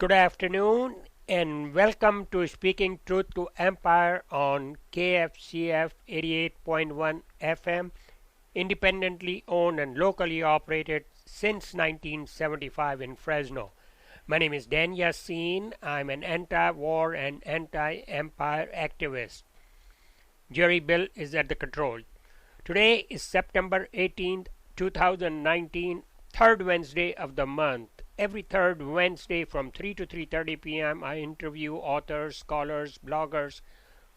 Good afternoon and welcome to Speaking Truth to Empire on KFCF 88.1 FM, independently owned and locally operated since 1975 in Fresno. My name is Dan Yaseen. I'm an anti-war and anti-empire activist. Jerry Bill is at the control. Today is September 18th, 2019, third Wednesday of the month. Every third Wednesday from 3 to 3:30 p.m. I interview authors, scholars, bloggers,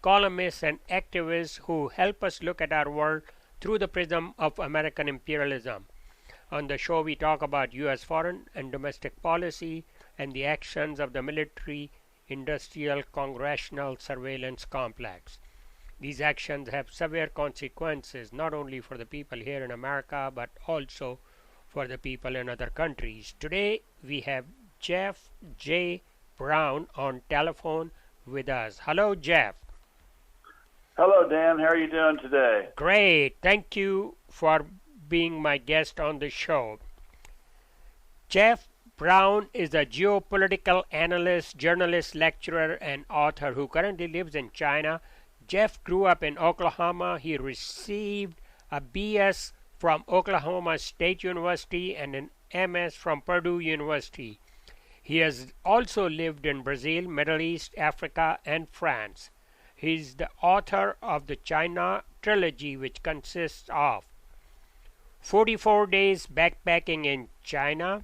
columnists, and activists who help us look at our world through the prism of American imperialism. On the show, we talk about U.S. foreign and domestic policy and the actions of the military, industrial, congressional surveillance complex. These actions have severe consequences not only for the people here in America but also for the people in other countries. Today we have Jeff J. Brown on telephone with us. Hello, Jeff. Hello, Dan. How are you doing today? Great. Thank you for being my guest on the show. Jeff Brown is a geopolitical analyst, journalist, lecturer, and author who currently lives in China. Jeff grew up in Oklahoma. He received a BS from Oklahoma State University and an MS from Purdue University. He has also lived in Brazil, Middle East, Africa, and France. He is the author of the China trilogy, which consists of 44 Days Backpacking in China,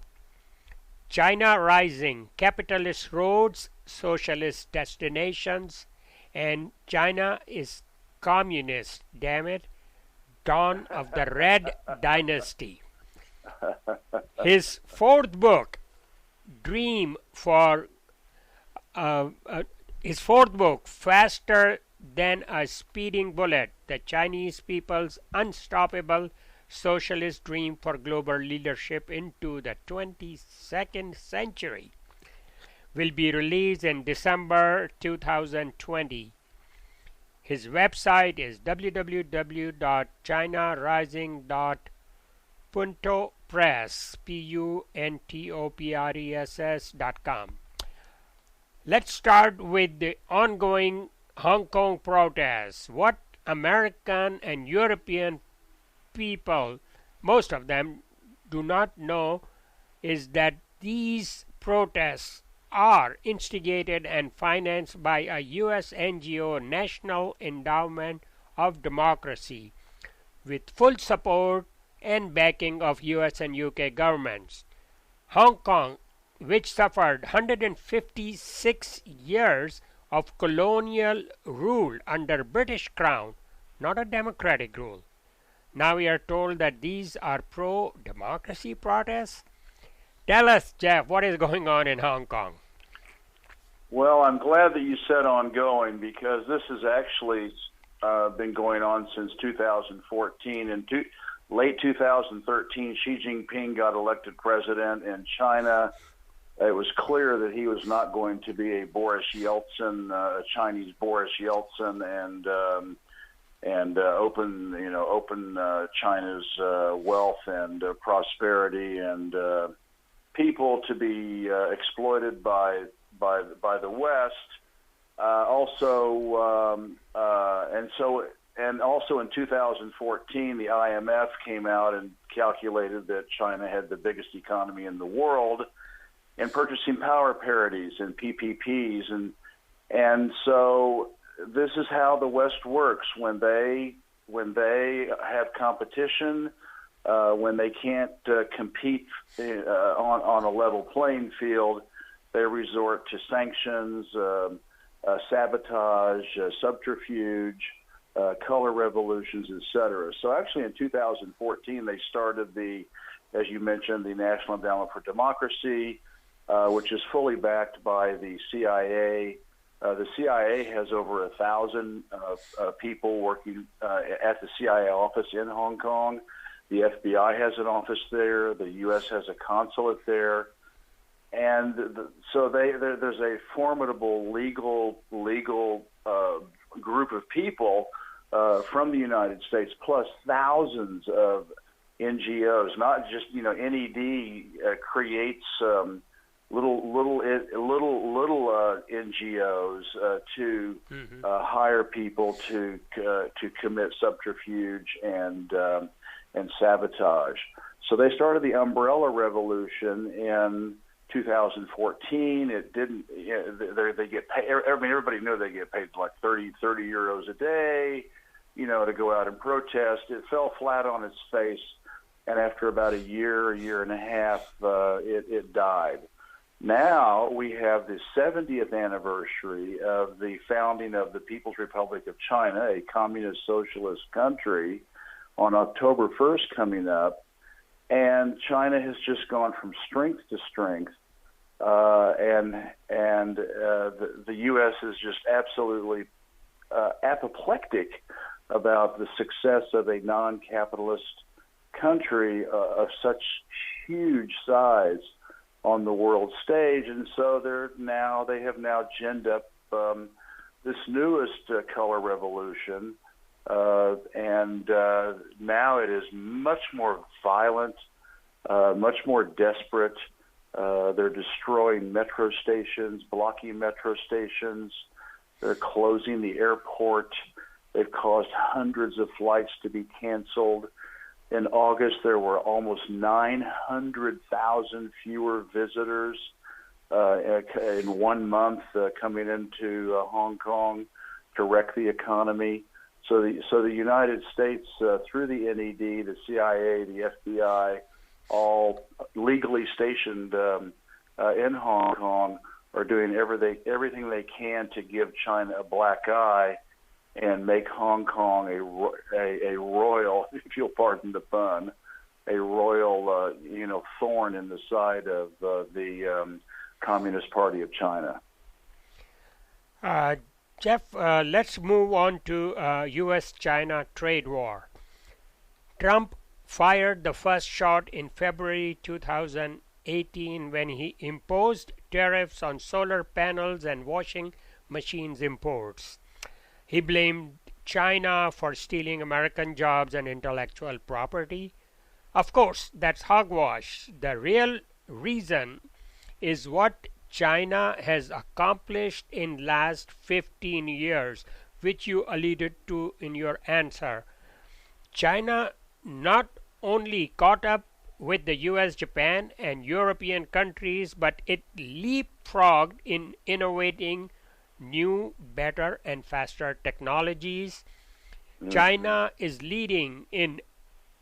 China Rising, Capitalist Roads, Socialist Destinations, and China is Communist, damn it, Dawn of the Red Dynasty. His fourth book, Faster Than a Speeding Bullet, The Chinese People's Unstoppable Socialist Dream for Global Leadership into the 22nd Century, will be released in December 2020. His website is www.chinarising.puntopress.com. Let's start with the ongoing Hong Kong protests. What American and European people, most of them, do not know is that these protests are instigated and financed by a U.S. NGO, National Endowment of Democracy, with full support and backing of U.S. and U.K. governments. Hong Kong, which suffered 156 years of colonial rule under British Crown, not a democratic rule. Now we are told that these are pro-democracy protests. Tell us, Jeff, what is going on in Hong Kong? Well, I'm glad that you said ongoing because this has actually been going on since 2014. In late 2013, Xi Jinping got elected president in China. It was clear that he was not going to be a Boris Yeltsin, a Chinese Boris Yeltsin, and open China's wealth and prosperity and people to be exploited by the West. Also in 2014, the IMF came out and calculated that China had the biggest economy in the world in purchasing power parities and PPPs, and so this is how the West works when they have competition. When they can't compete on a level playing field, they resort to sanctions, sabotage, subterfuge, color revolutions, etc. So actually in 2014, they started as you mentioned, the National Endowment for Democracy, which is fully backed by the CIA. The CIA has over 1,000 people working at the CIA office in Hong Kong. The FBI has an office there. The U.S. has a consulate there. And so there's a formidable legal group of people from the United States, plus thousands of NGOs. Not just NED creates little NGOs to hire people to commit subterfuge and sabotage. So they started the Umbrella Revolution in 2014. It didn't. They get paid. I mean, everybody knew they get paid like 30 euros a day, to go out and protest. It fell flat on its face, and after about a year and a half, it died. Now we have the 70th anniversary of the founding of the People's Republic of China, a communist socialist country, on October 1st coming up. And China has just gone from strength to strength, and the U.S. is just absolutely apoplectic about the success of a non-capitalist country of such huge size on the world stage. And so they have now ginned up this newest color revolution. And now it is much more violent, much more desperate. They're destroying metro stations, blocking metro stations. They're closing the airport. They've caused hundreds of flights to be canceled. In August, there were almost 900,000 fewer visitors in 1 month coming into Hong Kong to wreck the economy. So the United States, through the NED, the CIA, the FBI, all legally stationed in Hong Kong, are doing everything they can to give China a black eye and make Hong Kong a royal, if you'll pardon the pun, a royal thorn in the side of the Communist Party of China. Jeff, let's move on to U.S.-China trade war. Trump fired the first shot in February 2018 when he imposed tariffs on solar panels and washing machines imports. He blamed China for stealing American jobs and intellectual property. Of course, that's hogwash. The real reason is what China has accomplished in last 15 years, which you alluded to in your answer. China not only caught up with the US, Japan, and European countries, but it leapfrogged in innovating new, better, and faster technologies. China is leading in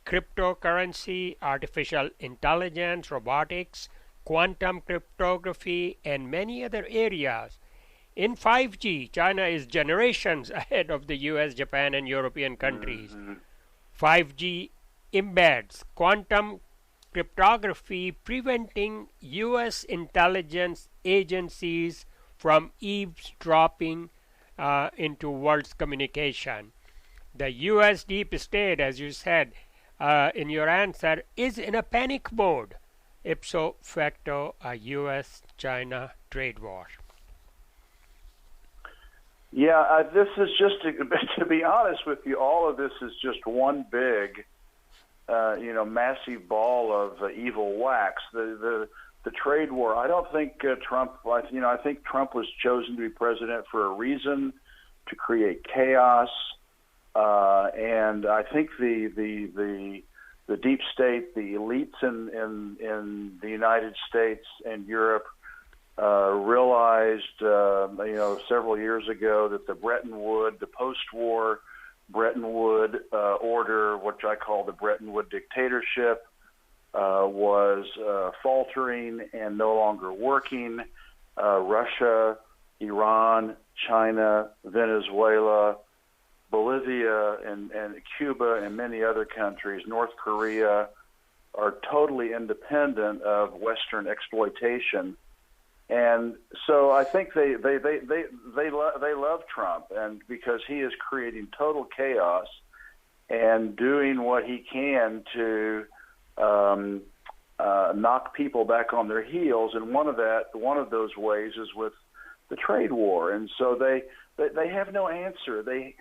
cryptocurrency, artificial intelligence, robotics, quantum cryptography, and many other areas. In 5G, China is generations ahead of the US, Japan, and European countries. 5G embeds quantum cryptography, preventing US intelligence agencies from eavesdropping into world's communication. The US deep state, as you said in your answer, is in a panic mode. Ipso facto, a U.S.-China trade war. Yeah, this is just, to be honest with you, all of this is just one big, massive ball of evil wax. The trade war. I don't think Trump. I think Trump was chosen to be president for a reason, to create chaos, and I think the deep state, the elites in the United States and Europe realized, several years ago that the post-war Bretton Woods order, which I call the Bretton Woods dictatorship, was faltering and no longer working. Russia, Iran, China, Venezuela, Bolivia, and Cuba, and many other countries, North Korea, are totally independent of Western exploitation. And so I think they love Trump, and because he is creating total chaos and doing what he can to knock people back on their heels. And one of those ways is with the trade war. And so they have no answer. They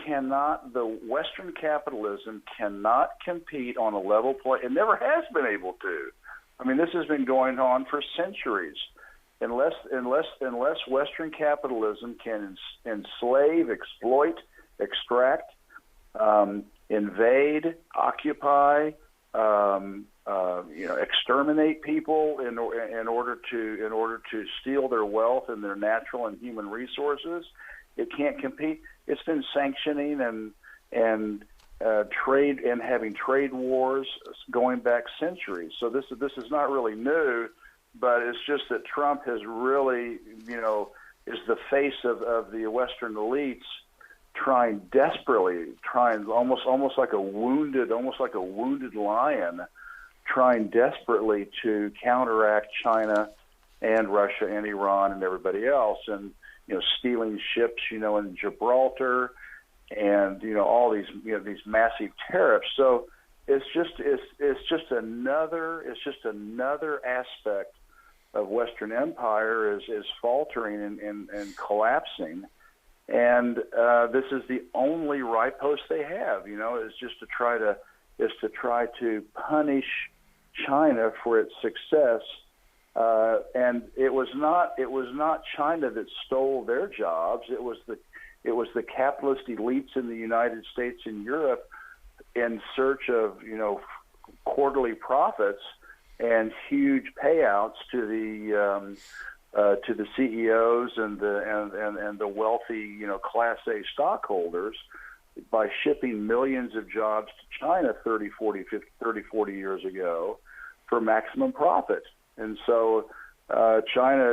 cannot. The Western capitalism cannot compete on a level play. It never has been able to. I mean, this has been going on for centuries. unless Western capitalism can enslave, exploit, extract, invade, occupy, exterminate people in order to steal their wealth and their natural and human resources, it can't compete. It's been sanctioning and trade and having trade wars going back centuries. So this is not really new, but it's just that Trump has really, is the face of the Western elites, trying almost like a wounded lion, trying desperately to counteract China and Russia and Iran and everybody else, and stealing ships, in Gibraltar, and all these massive tariffs. So it's just another aspect of Western empire is faltering and collapsing. And this is the only riposte they have, is to try to punish China for its success. And it was not China that stole their jobs. It was the capitalist elites in the United States and Europe, in search of quarterly profits and huge payouts to the CEOs and the wealthy Class A stockholders, by shipping millions of jobs to China 30, 40 years ago for maximum profit. And so China,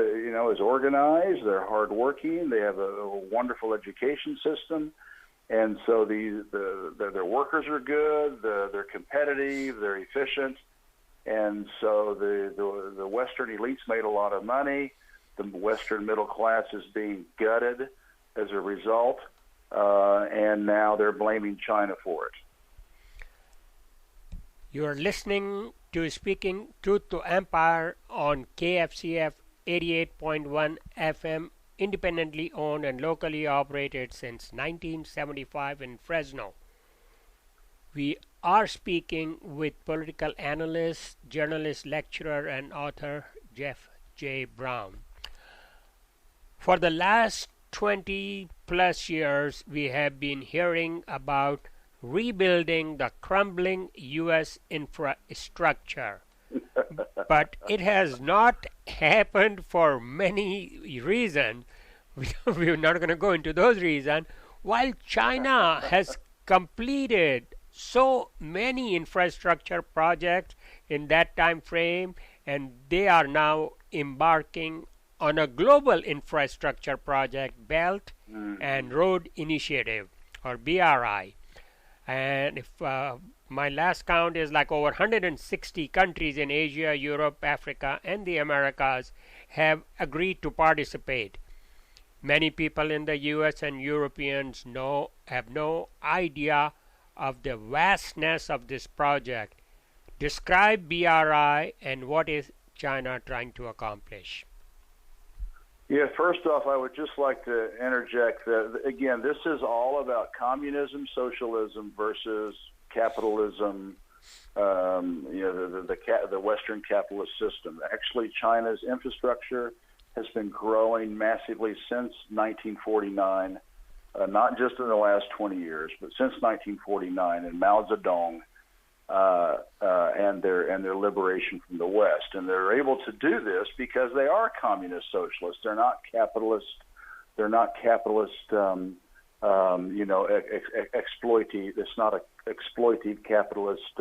is organized. They're hardworking. They have a wonderful education system, and so their workers are good. They're competitive. They're efficient, and so the Western elites made a lot of money. The Western middle class is being gutted as a result, and now they're blaming China for it. You're listening to Speaking Truth to Empire on KFCF 88.1 FM, independently owned and locally operated since 1975 in Fresno. We are speaking with political analyst, journalist, lecturer, and author Jeff J. Brown. For the last 20 plus years, we have been hearing about rebuilding the crumbling U.S. infrastructure. But it has not happened for many reasons. We're not going to go into those reasons. While China has completed so many infrastructure projects in that time frame, and they are now embarking on a global infrastructure project, Belt and Road Initiative, or BRI. And if my last count is like over 160 countries in Asia, Europe, Africa, and the Americas have agreed to participate. Many people in the US and Europeans have no idea of the vastness of this project. Describe BRI and what is China trying to accomplish? Yeah, first off, I would just like to interject that, again, this is all about communism, socialism versus capitalism, the Western capitalist system. Actually, China's infrastructure has been growing massively since 1949, not just in the last 20 years, but since 1949 and Mao Zedong and their liberation from the West. And they're able to do this because they are communist socialists. They're not capitalist. They're not capitalist. Exploitive. It's not an exploitive capitalist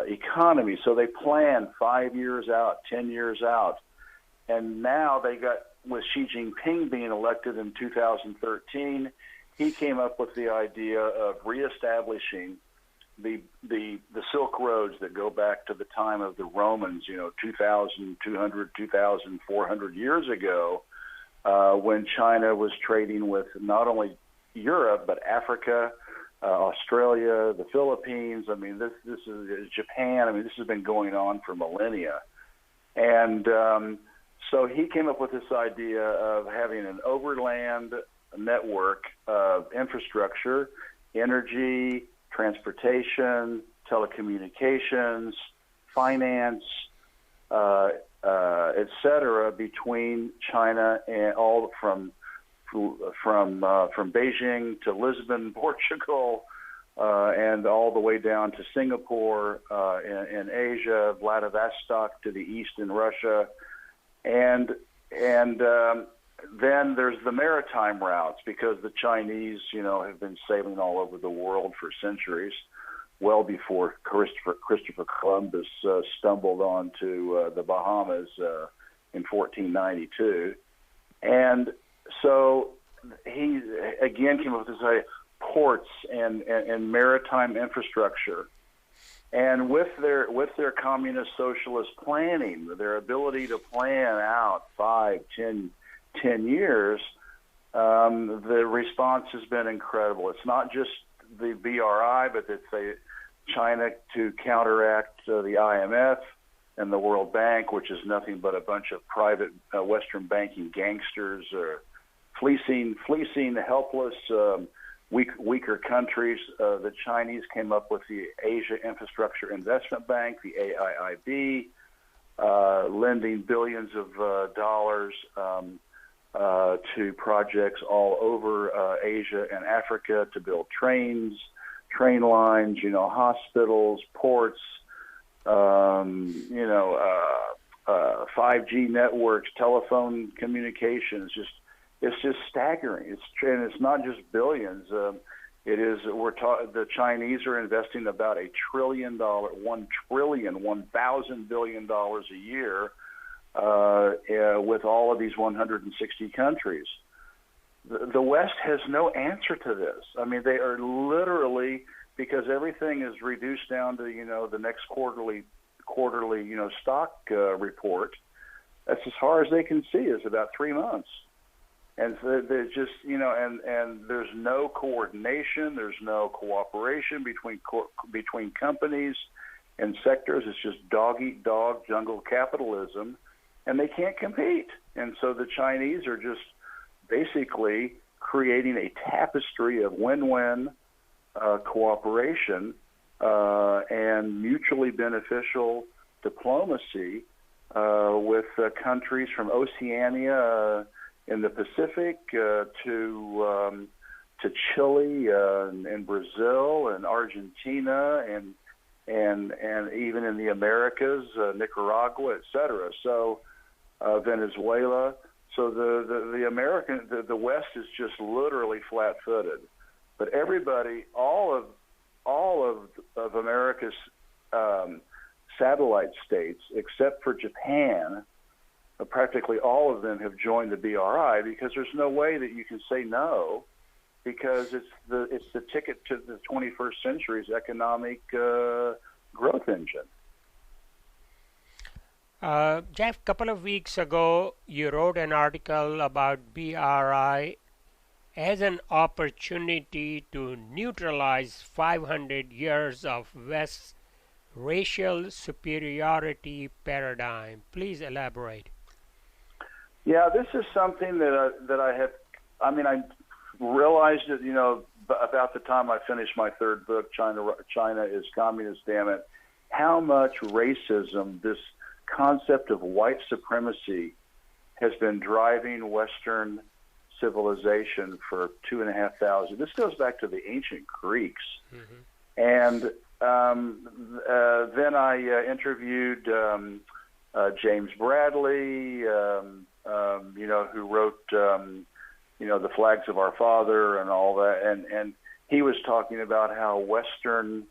economy. So they plan 5 years out, 10 years out, and now they got, with Xi Jinping being elected in 2013. He came up with the idea of reestablishing the Silk Roads that go back to the time of the Romans, 2,200, 2,400 years ago, when China was trading with not only Europe but Africa, Australia, the Philippines. I mean, this is Japan. I mean, this has been going on for millennia, and so he came up with this idea of having an overland network of infrastructure, energy, transportation, telecommunications, finance, etc., between China and all from Beijing to Lisbon, Portugal, and all the way down to Singapore in Asia, Vladivostok to the east in Russia, and then there's the maritime routes, because the Chinese, have been sailing all over the world for centuries, well before Christopher Columbus stumbled onto the Bahamas in 1492. And so he again came up with this idea, ports and maritime infrastructure. And with their communist socialist planning, their ability to plan out 5, 10 years, the response has been incredible. It's not just the BRI, but it's China to counteract the IMF and the World Bank, which is nothing but a bunch of private Western banking gangsters fleecing helpless, weaker countries. The Chinese came up with the Asia Infrastructure Investment Bank, the AIIB, lending billions of dollars to projects all over Asia and Africa to build train lines, hospitals, ports, 5G networks, telephone communications. It's just staggering. And it's not just billions. It is. The Chinese are investing about $1 trillion, $1,000 billion a year with all of these 160 countries. The West has no answer to this. I mean, they are literally, because everything is reduced down to the next quarterly stock report. That's as far as they can see, is about 3 months. And so there's just, and there's no coordination, there's no cooperation between companies and sectors. It's just dog eat dog jungle capitalism, and they can't compete. And so the Chinese are just basically creating a tapestry of win-win cooperation and mutually beneficial diplomacy with countries from Oceania in the Pacific to Chile and Brazil and Argentina and even in the Americas, Nicaragua, etc. So Venezuela. So the West is just literally flat-footed. But everybody, all of America's satellite states, except for Japan, practically all of them have joined the BRI, because there's no way that you can say no, because it's the ticket to the 21st century's economic growth engine. Jeff, a couple of weeks ago, you wrote an article about BRI as an opportunity to neutralize 500 years of West's racial superiority paradigm. Please elaborate. Yeah, this is something that I have. I mean, I realized it, about the time I finished my third book, China is Communist, Damn It, how much racism, this concept of white supremacy, has been driving Western civilization for 2,500. This goes back to the ancient Greeks. Mm-hmm. And then I interviewed James Bradley, who wrote, The Flags of Our Father and all that. And he was talking about how Western,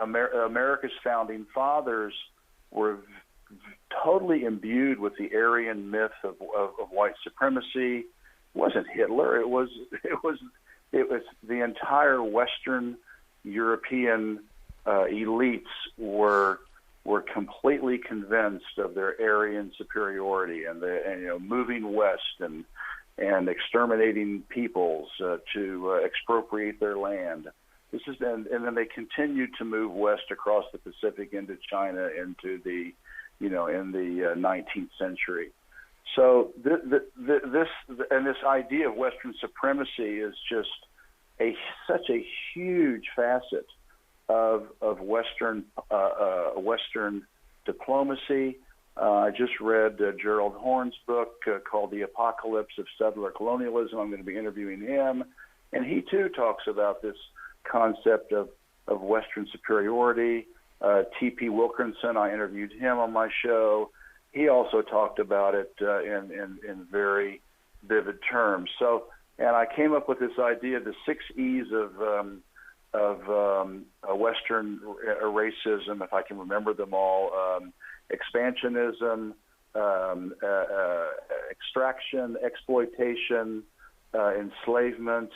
America's founding fathers were totally imbued with the Aryan myth of white supremacy. It wasn't Hitler. It was the entire Western European elites were completely convinced of their Aryan superiority and moving west and exterminating peoples to expropriate their land. And then they continued to move west across the Pacific into China into the in the 19th century. So this idea of Western supremacy is just such a huge facet of Western diplomacy. I just read Gerald Horne's book called The Apocalypse of Settler Colonialism. I'm going to be interviewing him. And he, too, talks about this concept of Western superiority. T.P. Wilkinson, I interviewed him on my show. He also talked about it in very vivid terms. So, and I came up with this idea, the 6 E's of Western racism, if I can remember them all: expansionism, extraction, exploitation, enslavement.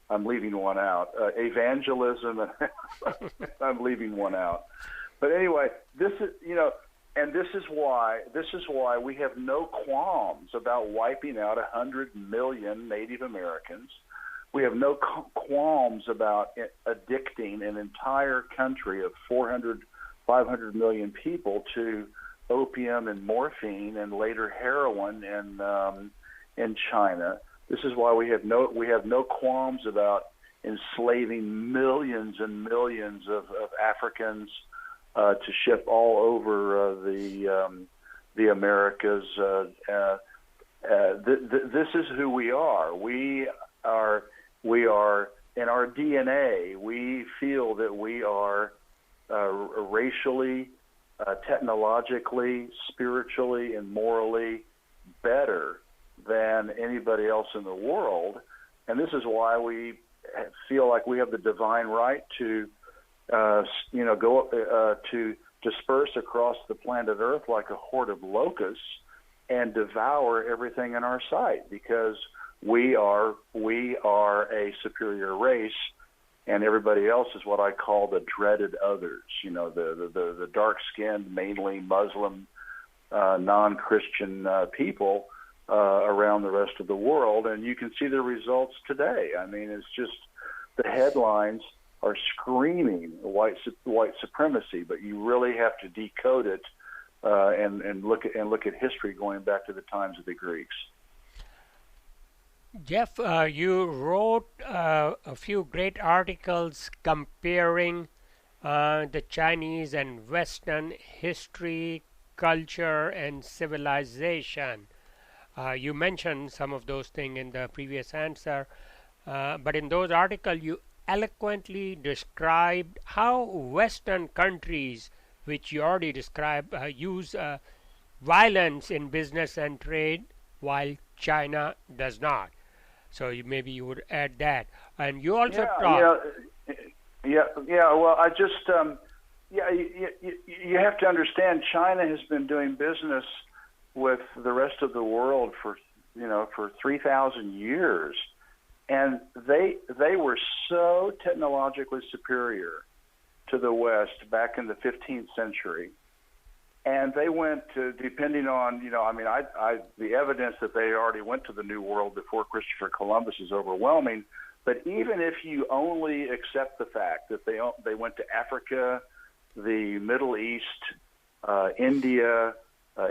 I'm leaving one out. Evangelism, I'm leaving one out. But anyway, this is, and this is why we have no qualms about wiping out 100 million Native Americans. We have no qualms about addicting an entire country of 400, 500 million people to opium and morphine and later heroin in China. This is why we have no qualms about enslaving millions and millions of Africans to ship all over the Americas. This is who we are. We are in our DNA. We feel that we are racially, technologically, spiritually, and morally better than anybody else in the world, and this is why we feel like we have the divine right to, go to disperse across the planet Earth like a horde of locusts and devour everything in our sight, because we are a superior race, and everybody else is what I call the dreaded others. The dark-skinned, mainly Muslim, non-Christian people around the rest of the world, and you can see the results today. I mean, it's just the headlines are screaming white supremacy, but you really have to decode it and look at history going back to the times of the Greeks. Jeff, you wrote a few great articles comparing the Chinese and Western history, culture, and civilization. You mentioned some of those things in the previous answer, but in those articles you eloquently described how Western countries, which you already described, use violence in business and trade, while China does not. So maybe you would add that. And you also talked. Yeah. Well, I just you have to understand, China has been doing business with the rest of the world for 3,000 years, and they were so technologically superior to the West back in the 15th century, and they went to, depending on the evidence that they already went to the New World before Christopher Columbus is overwhelming. But even if you only accept the fact that they went to Africa, the Middle East, India,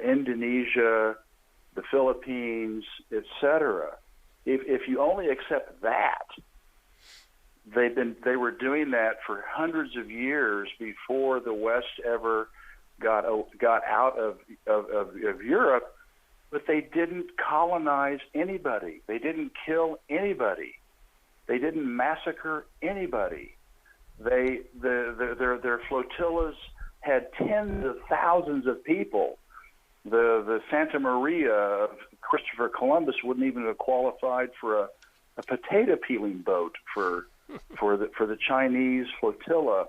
Indonesia, the Philippines, etc. If you only accept that, they were doing that for hundreds of years before the West ever got out of Europe. But they didn't colonize anybody. They didn't kill anybody. They didn't massacre anybody. Their flotillas had tens of thousands of people. The Santa Maria of Christopher Columbus wouldn't even have qualified for a potato peeling boat for the Chinese flotilla.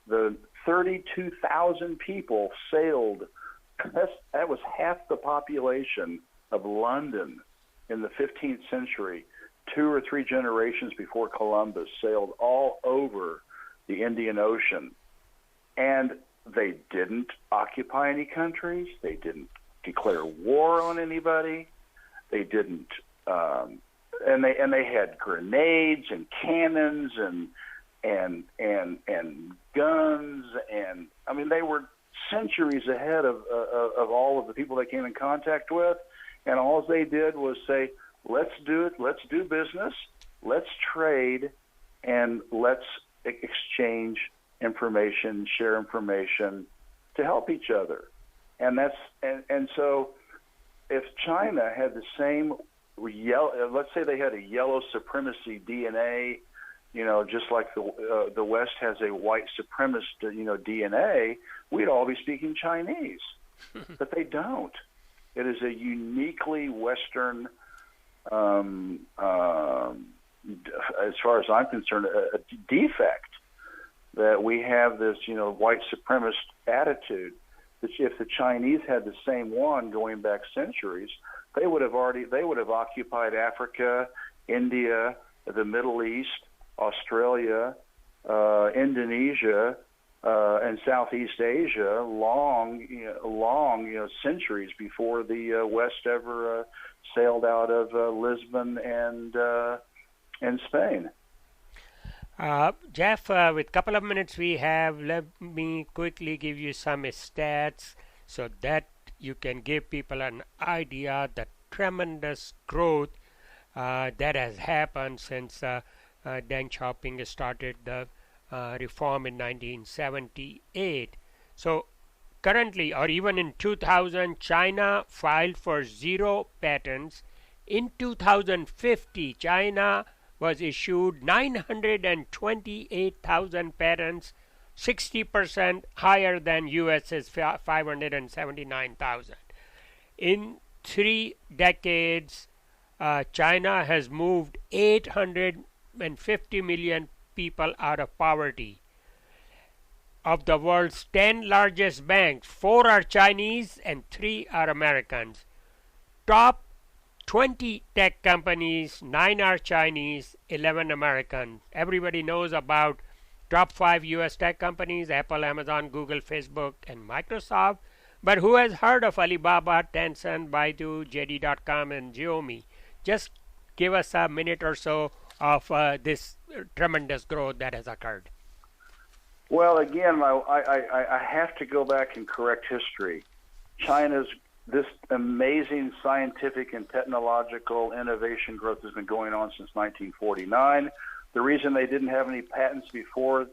The 32,000 people sailed. That was half the population of London in the 15th century. 2 or 3 generations before Columbus sailed all over the Indian Ocean. And they didn't occupy any countries. They didn't declare war on anybody. They didn't, and they had grenades and cannons and guns, and I mean, they were centuries ahead of all of the people they came in contact with. And all they did was say, let's do it. Let's do business. Let's trade, and let's exchange information, share information to help each other. and so if China had the same let's say they had a yellow supremacy DNA, just like the West has a white supremacist, DNA, we'd all be speaking Chinese, but they don't. It is a uniquely Western, as far as I'm concerned, a defect that we have this, white supremacist attitude. That if the Chinese had the same one going back centuries, they would have occupied Africa, India, the Middle East, Australia, Indonesia, and Southeast Asia long, centuries before the West ever sailed out of Lisbon and Spain. Jeff, with a couple of minutes we have, let me quickly give you some stats so that you can give people an idea the tremendous growth that has happened since Deng Xiaoping started the reform in 1978. So currently, or even in 2000, China filed for 0 patents. In 2050, China was issued 928,000 patents, 60% higher than US's 579,000. In 3 decades, China has moved 850 million people out of poverty. Of the world's 10 largest banks, 4 are Chinese and 3 are Americans. Top 20 tech companies, 9 are Chinese, 11 American. Everybody knows about top 5 US tech companies: Apple, Amazon, Google, Facebook, and Microsoft. But who has heard of Alibaba, Tencent, Baidu, JD.com, and Xiaomi? Just give us a minute or so of this tremendous growth that has occurred. Well, again, I have to go back and correct history. China's this amazing scientific and technological innovation growth has been going on since 1949. The reason they didn't have any patents before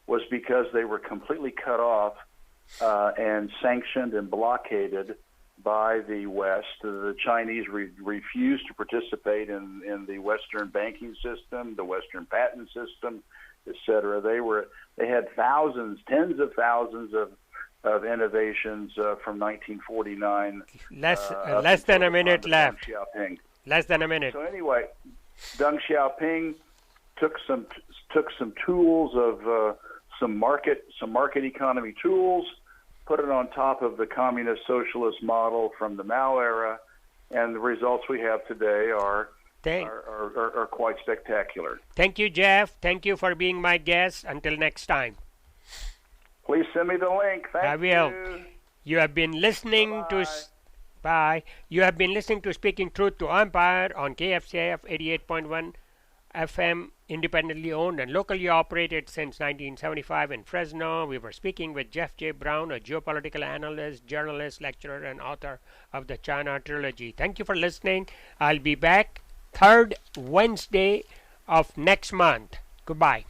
was because they were completely cut off and sanctioned and blockaded by the West. The Chinese refused to participate in the Western banking system, the Western patent system, etc. They had thousands, tens of thousands of innovations from 1949. Less than a minute left. Less than a minute. So anyway, Deng Xiaoping took some tools of some market economy tools, put it on top of the communist socialist model from the Mao era, and the results we have today are quite spectacular. Thank you, Jeff. Thank you for being my guest. Until next time. Please send me the link. Thank you. I will. You have been listening Bye. You have been listening to Speaking Truth to Empire on KFCF 88.1 FM, independently owned and locally operated since 1975 in Fresno. We were speaking with Jeff J. Brown, a geopolitical analyst, journalist, lecturer, and author of the China Trilogy. Thank you for listening. I'll be back third Wednesday of next month. Goodbye.